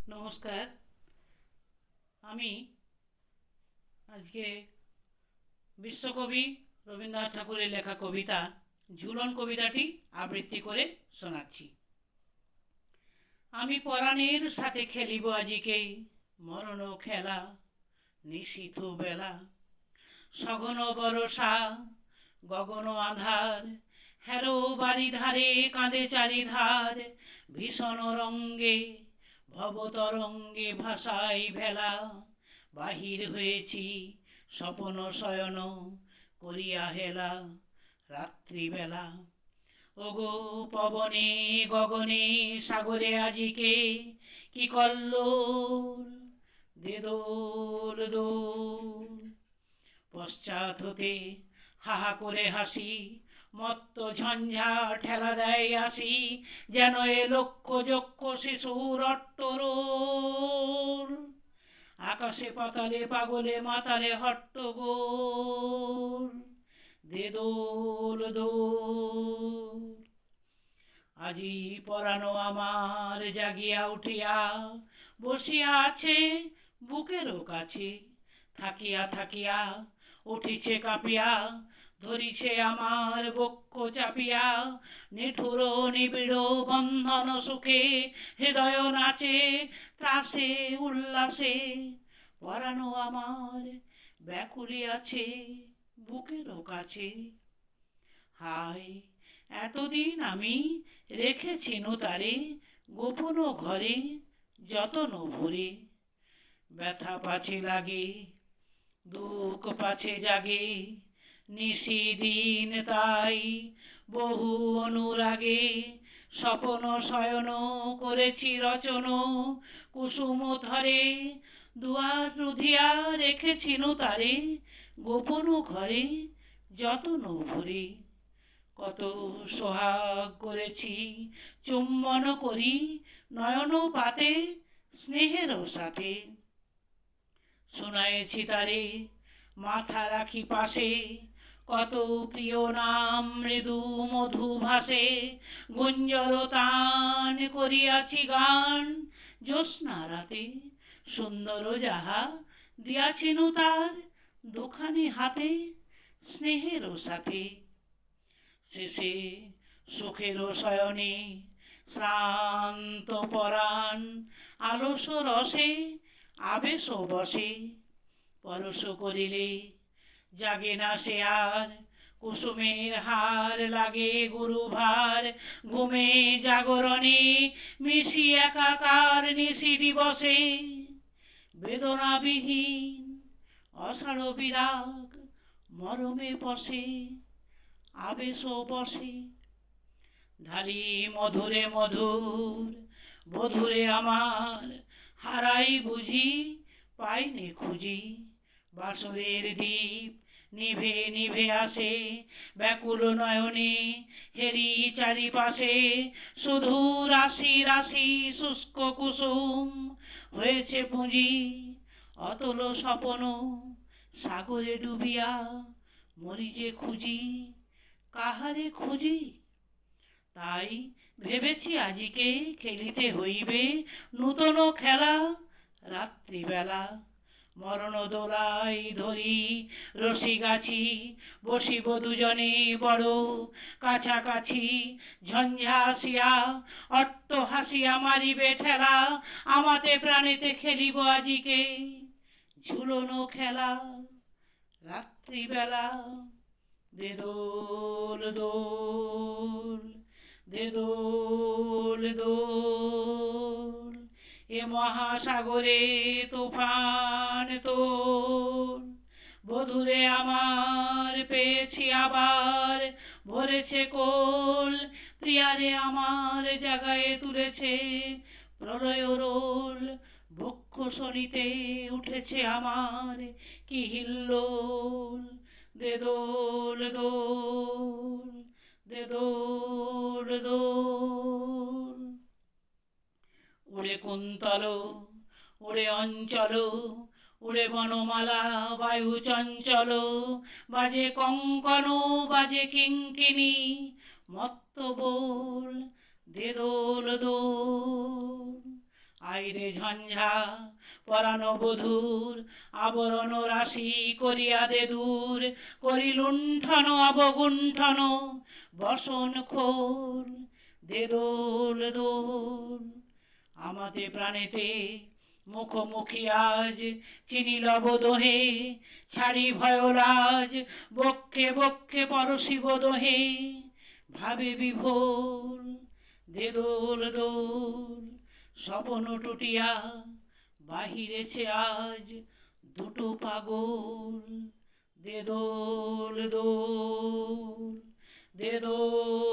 নমস্কার। আমি আজকে বিশ্বকবি রবীন্দ্রনাথ ঠাকুরের লেখা কবিতা ঝুলন কবিতাটি আবৃত্তি করে শোনাচ্ছি। আমি পরাণের সাথে খেলিব আজিকে মরণ খেলা, নিশীথ বেলা, সঘন বরষা, গগন আধার, হেরো বাড়ি ধারে কাঁদে চারিধার, ভীষণ রঙ্গে ভবতরঙ্গে ভাষায় ভেলা, বাহির হয়েছি স্বপন শয়ন করিয়া হেলা, রাত্রিবেলা। ওগো পবনে গগনে সাগরে আজিকে কি কল্লোল, দে দোল দোল। পশ্চাৎ হতে হাহা করে হাসি, মত্ত ঝঞ্ঝা ঠেলা দেয় আসি, যেন এ লক্ষ যক্ষ শিশুর অট্টরোল, আকাশে পাতালে পাগলে মাতালে হট্টগোল, দে দোল দোল। আজি পরানো আমার জাগিয়া উঠিয়া বসিয়া আছে বুকেরও কাছে, থাকিয়া থাকিয়া উঠিছে কাঁপিয়া, ধরিছে আমার বক্ষ চাপিয়া, নিঠুর নিবিড় বন্ধন সুখে হৃদয় নাচে ত্রাসে উল্লাসে, পরানো আমার ব্যাকুলি আছে বুকেরও কাছে। হায় এতদিন আমি রেখেছি তারে গোপন ঘরে যতন ভরে, ব্যথা পাছে লাগে দুঃখ পাছে জাগে, নিশিদিন তাই বহু অনুরাগে, স্বপন শয়ন করেছি রচন কুসুম ধরে, দুয়ার রুধিয়া রেখেছি তারে গোপন ঘরে যতন ভরে। কত সোহাগ করেছি চুম্বন করি নয়ন পাতে স্নেহেরও সাথে, শোনায়েছি তারে মাথা রাখি পাশে, কত প্রিয় নাম মৃদু মধু ভাসে, গুঞ্জর তান করিয়াছি গান জ্যোৎস্না রাতে, সুন্দর যাহা দিয়াছিনু তার দুখানি হাতে স্নেহেরও সাথে। শেষে সুখেরও শয়নে শ্রান্ত পরাণ আলস রসে আবেশ বসে, পরশ করিলে জাগে না সে আর, কুসুমের হার লাগে গুরুভার, ঘুমে জাগরণে মিশি একাকার নিশি দিবসে, বেদনাবিহীন অসাড় বিরাগ মরমে পশে আবেশ বসে। ঢালি মধুরে মধুর বধুরে আমার, হারাই বুঝি পাইনে খুঁজি, বাসরের দ্বীপ নিভে নিভে আসে, ব্যাকুল নয়নে হেরি চারিপাশে, শুধু রাশি রাশি শুষ্ক কুসুম হয়েছে পুঁজি, অতল স্বপন সাগরে ডুবিয়া মরি যে খুঁজি, কাহারে খুঁজি। তাই ভেবেছি আজিকে খেলিতে হইবে নূতন খেলা, রাত্রিবেলা মরণ দোলাই ধরি রশি গাছি, বসিব দুজনে বড় কাছাকাছি, ঝঞ্ঝা আসিয়া অট্ট হাসিয়া মারিবে ঠেলা, আমাতে প্রাণেতে খেলিব আজিকে ঝুলনো খেলা, রাত্রিবেলা। দে দোল দোল, দে দোল দোল, এ মহাসাগরে তুফান তোল, বধুরে আমার পেয়েছি আবার ভরেছে কোল, প্রিয়ারে আমার জাগায় তুলেছে প্রলয় রোল, বক্ষ শরীতে উঠেছে আমার কি হিল্লোল, দে দোল দোল, দে দোল দোল। উড়ে কুন্তল উড়ে অঞ্চল, উড়ে বনমালা বায়ু চঞ্চল, বাজে কঙ্কণ বাজে কিঙ্কিণী, মত্ত বোল দে দোল দোল। আইরে ঝঞ্ঝা পরানো বধূর আবরণ রাশি করিয়া দে দূর করি লুণ্ঠন অবগুণ্ঠন বসন খোল দে দোল দোল আমাতে প্রাণেতে মুখোমুখি আজ চিনি লব দোহে ছাড়ি ভয়রাজ বক্ষে বক্ষে পরশিব দোহে ভাবে বিভোল দে দোল দোল স্বপন টুটিয়া বাহিরেছে আজ দুটো পাগল দে দোল দোল দে দোল